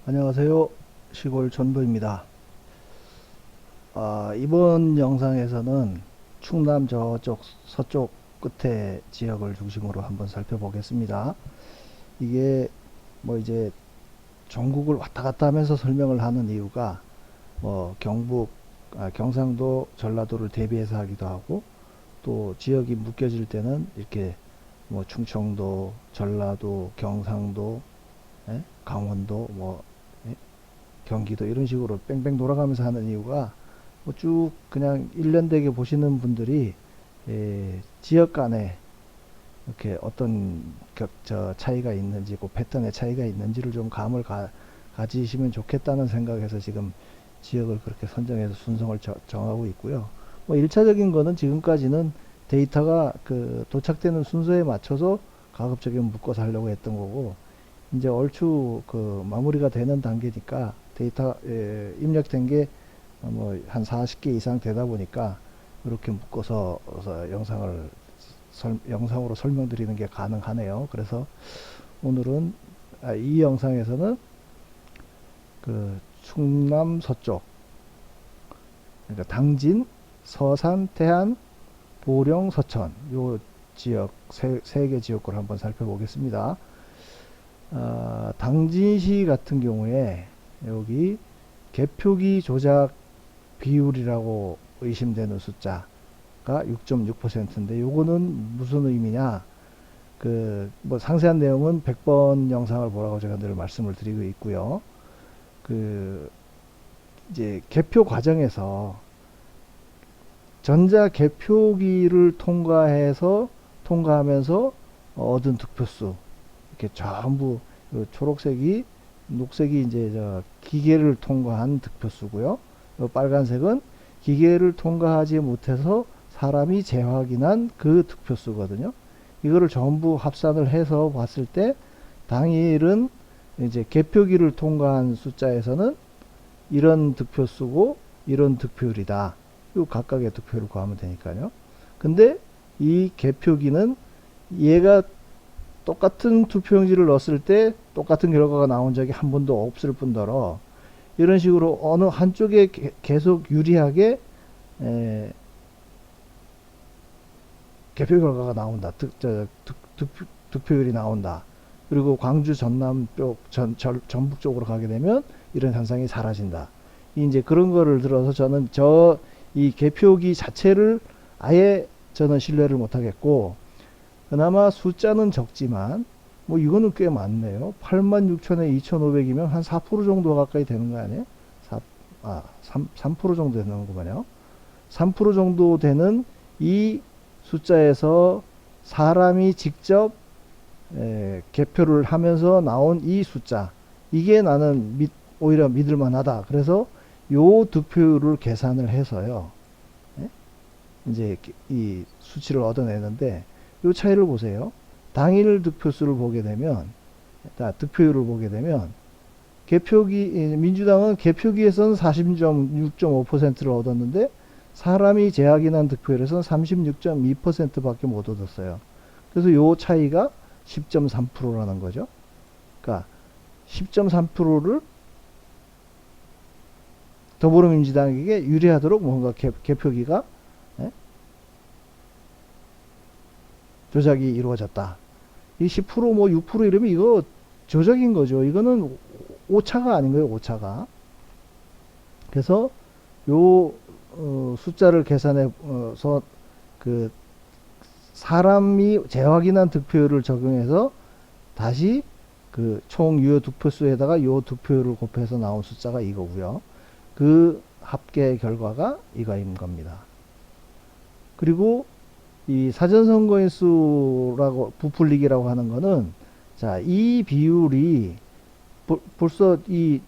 안녕하세요. 시골 전부입니다. 이번 영상에서는 충남 저쪽 서쪽 끝에 지역을 중심으로 한번 살펴보겠습니다. 이게 뭐 이제 전국을 왔다 갔다 하면서 설명을 하는 이유가 뭐 경북, 경상도, 전라도를 대비해서 하기도 하고 또 지역이 묶여질 때는 이렇게 뭐 충청도, 전라도, 경상도, 강원도, 경기도 이런 식으로 뺑뺑 돌아가면서 하는 이유가 뭐 쭉 그냥 일련되게 보시는 분들이 지역 간에 이렇게 어떤 차이가 있는지 그 패턴의 차이가 있는지를 좀 감을 가지시면 좋겠다는 생각에서 지금 지역을 그렇게 선정해서 순서를 정하고 있고요. 뭐 1차적인 거는 지금까지는 데이터가 그 도착되는 순서에 맞춰서 가급적이면 묶어서 하려고 했던 거고, 이제 얼추 그 마무리가 되는 단계니까 데이터 입력된 게 뭐 한 40개 이상 되다 보니까 이렇게 묶어서 영상으로 설명드리는 게 가능하네요. 그래서 오늘은 이 영상에서는 그 충남 서쪽, 그러니까 당진, 서산, 태안, 보령, 서천 요 지역 세 개 지역을 한번 살펴보겠습니다. 당진시 같은 경우에 여기 개표기 조작 비율이라고 의심되는 숫자가 6.6%인데 요거는 무슨 의미냐, 그 뭐 상세한 내용은 100번 영상을 보라고 제가 늘 말씀을 드리고 있고요. 그 이제 개표 과정에서 전자 개표기를 통과하면서 얻은 득표수 이렇게 전부 초록색이, 녹색이 이제 기계를 통과한 득표수고요. 빨간색은 기계를 통과하지 못해서 사람이 재확인한 그 득표수거든요. 이거를 전부 합산을 해서 봤을 때 당일은 이제 개표기를 통과한 숫자에서는 이런 득표수고 이런 득표율이다. 요 각각의 득표율을 구하면 되니까요. 근데 이 개표기는 얘가 똑같은 투표용지를 넣었을 때 똑같은 결과가 나온 적이 한 번도 없을 뿐더러 이런 식으로 어느 한쪽에 계속 유리하게 개표 결과가 나온다. 득표율이 나온다. 그리고 광주, 전남 쪽, 전북 쪽으로 가게 되면 이런 현상이 사라진다. 이제 그런 거를 들어서 저는 이 개표기 자체를 아예 저는 신뢰를 못 하겠고, 그나마 숫자는 적지만 뭐 이거는 꽤 많네요. 86,000에 2,500이면 한 4% 정도 가까이 되는 거 아니에요? 3% 정도 되는 거군요. 3% 정도 되는 이 숫자에서 사람이 직접 개표를 하면서 나온 이 숫자, 이게 나는 오히려 믿을만하다. 그래서 요 득표율을 계산을 해서요, 이제 이 수치를 얻어내는데, 요 차이를 보세요. 당일 득표수를 보게 되면, 득표율을 보게 되면, 민주당은 개표기에서는 46.5%를 얻었는데, 사람이 재확인한 득표율에서는 36.2%밖에 못 얻었어요. 그래서 요 차이가 10.3%라는 거죠. 그러니까 10.3%를 더불어민주당에게 유리하도록 뭔가 개표기가 조작이 이루어졌다. 이 10%뭐 6% 이러면 이거 조작인 거죠. 이거는 오차가 아닌 거예요. 오차가. 그래서 요 숫자를 계산해서 그 사람이 재확인한 득표율을 적용해서 다시 그 총 유효 득표수에다가 요 득표율을 곱해서 나온 숫자가 이거고요. 그 합계 결과가 이거인 겁니다. 그리고 이 사전선거인 수라고 부풀리기라고 하는 거는, 자, 이 비율이 벌써 이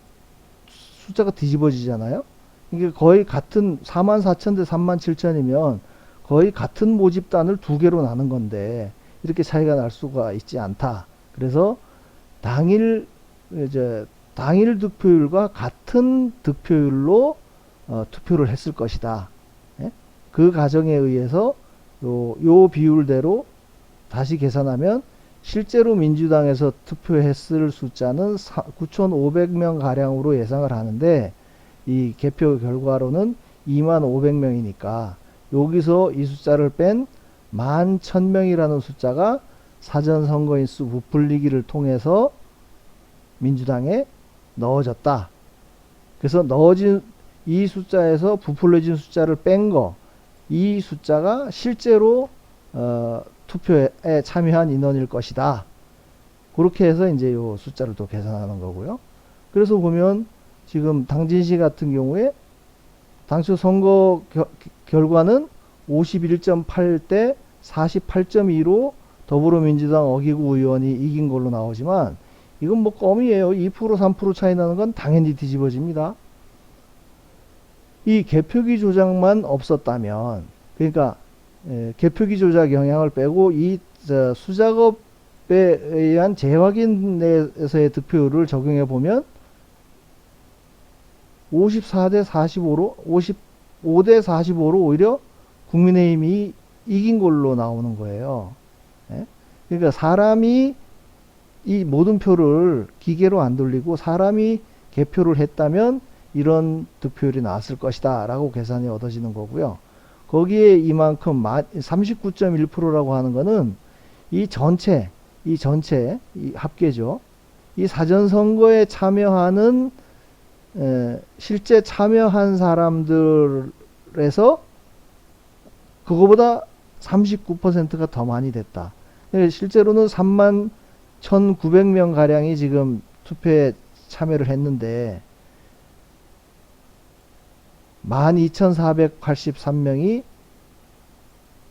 숫자가 뒤집어지잖아요. 이게 거의 같은 44,000 대 37,000이면 거의 같은 모집단을 두 개로 나눈 건데 이렇게 차이가 날 수가 있지 않다. 그래서 당일 득표율과 같은 득표율로 투표를 했을 것이다. 예? 그 가정에 의해서 요 비율대로 다시 계산하면 실제로 민주당에서 투표했을 숫자는 9,500명 가량으로 예상을 하는데 이 개표 결과로는 25,500명이니까 여기서 이 숫자를 뺀 11,000명이라는 숫자가 사전선거인수 부풀리기를 통해서 민주당에 넣어졌다. 그래서 넣어진 이 숫자에서 부풀려진 숫자를 뺀 거, 이 숫자가 실제로 투표에 참여한 인원일 것이다. 그렇게 해서 이제 요 숫자를 또 계산하는 거고요. 그래서 보면 지금 당진시 같은 경우에 당초 선거 결과는 51.8대 48.2로 더불어민주당 어기구 의원이 이긴 걸로 나오지만 이건 뭐 껌이에요. 2% 3% 차이 나는 건 당연히 뒤집어집니다. 이 개표기 조작만 없었다면, 그러니까 개표기 조작 영향을 빼고 이 수작업에 의한 재확인에서의 득표율을 적용해 보면 54대 45로 55대 45로 오히려 국민의힘이 이긴 걸로 나오는 거예요. 예? 그러니까 사람이 이 모든 표를 기계로 안 돌리고 사람이 개표를 했다면 이런 득표율이 나왔을 것이다 라고 계산이 얻어지는 거고요. 거기에 이만큼 39.1%라고 하는 거는 이 전체 이 합계죠. 이 사전선거에 참여하는 실제 참여한 사람들에서 그거보다 39%가 더 많이 됐다. 실제로는 31,900명 가량이 지금 투표에 참여를 했는데 12,483명이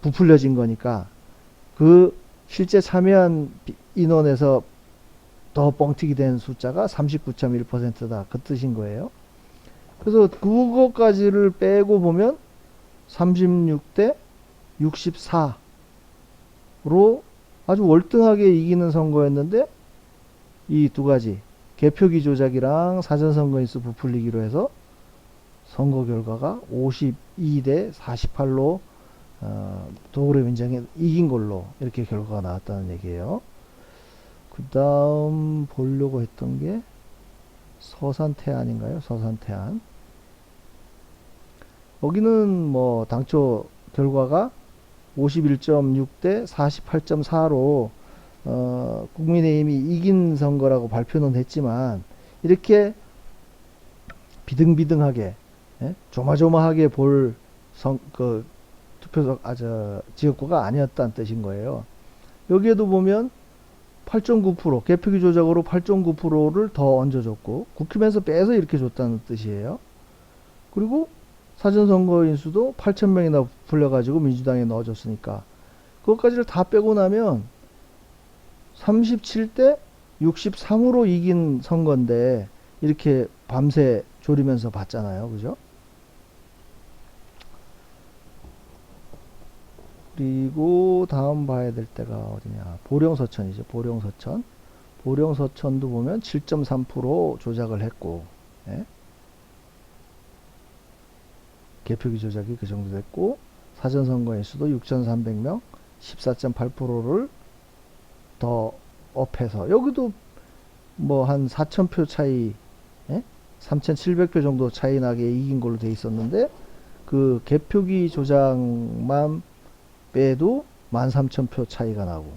부풀려진 거니까 그 실제 참여한 인원에서 더 뻥튀기 된 숫자가 39.1%다. 그 뜻인 거예요. 그래서 그거까지를 빼고 보면 36대 64로 아주 월등하게 이기는 선거였는데 이 두 가지 개표기 조작이랑 사전선거인수 부풀리기로 해서 선거 결과가 52대 48로 더불어민주당이 이긴 걸로 이렇게 결과가 나왔다는 얘기예요. 그 다음 보려고 했던 게 서산태안인가요? 서산태안. 여기는 뭐 당초 결과가 51.6대 48.4로 국민의힘이 이긴 선거라고 발표는 했지만 이렇게 비등비등하게 조마조마하게 볼 투표소 지역구가 아니었다는 뜻인 거예요. 여기에도 보면 8.9% 개표기 조작으로 8.9%를 더 얹어줬고 국힘에서 빼서 이렇게 줬다는 뜻이에요. 그리고 사전선거인수도 8,000명이나 불려가지고 민주당에 넣어줬으니까 그것까지를 다 빼고 나면 37대 63으로 이긴 선거인데 이렇게 밤새 졸이면서 봤잖아요. 그죠? 그리고 다음 봐야 될 때가 어디냐. 보령서천이죠. 보령서천. 보령서천도 보면 7.3% 조작을 했고, 예? 개표기 조작이 그 정도 됐고, 사전선거인수도 6,300명, 14.8%를 더 업해서, 여기도 뭐 한 4,000표 차이, 예? 3,700표 정도 차이 나게 이긴 걸로 돼 있었는데, 그 개표기 조작만 빼도 13,000표 차이가 나고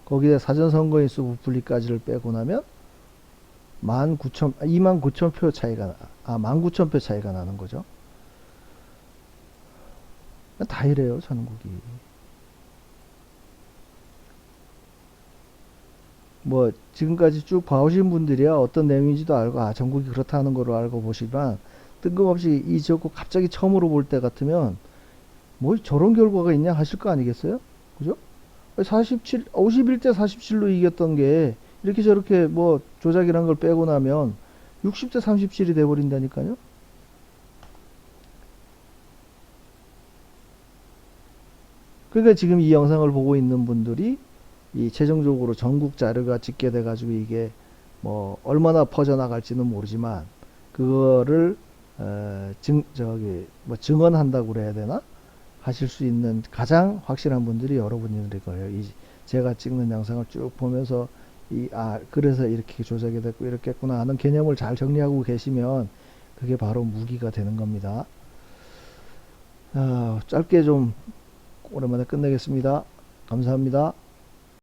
거기에 사전선거인수 부풀리까지를 빼고 나면 29,000표 차이가 19,000표 차이가 나는 거죠. 다 이래요, 전국이. 뭐 지금까지 쭉 봐오신 분들이야 어떤 내용인지도 알고 전국이 그렇다는 거로 알고 보시지만 뜬금없이 이 지역구 갑자기 처음으로 볼 때 같으면 뭐 저런 결과가 있냐 하실 거 아니겠어요? 그죠? 51대 47로 이겼던 게 이렇게 저렇게 뭐 조작이란 걸 빼고 나면 60대 37이 돼버린다니까요? 그러니까 지금 이 영상을 보고 있는 분들이 이 최종적으로 전국 자료가 집계 돼가지고 이게 뭐 얼마나 퍼져나갈지는 모르지만 그거를 증언한다고 그래야 되나? 하실 수 있는 가장 확실한 분들이 여러분들일 거예요. 이 제가 찍는 영상을 쭉 보면서 그래서 이렇게 조작이 됐고 이렇게 했구나 하는 개념을 잘 정리하고 계시면 그게 바로 무기가 되는 겁니다. 짧게 좀 오랜만에 끝내겠습니다. 감사합니다.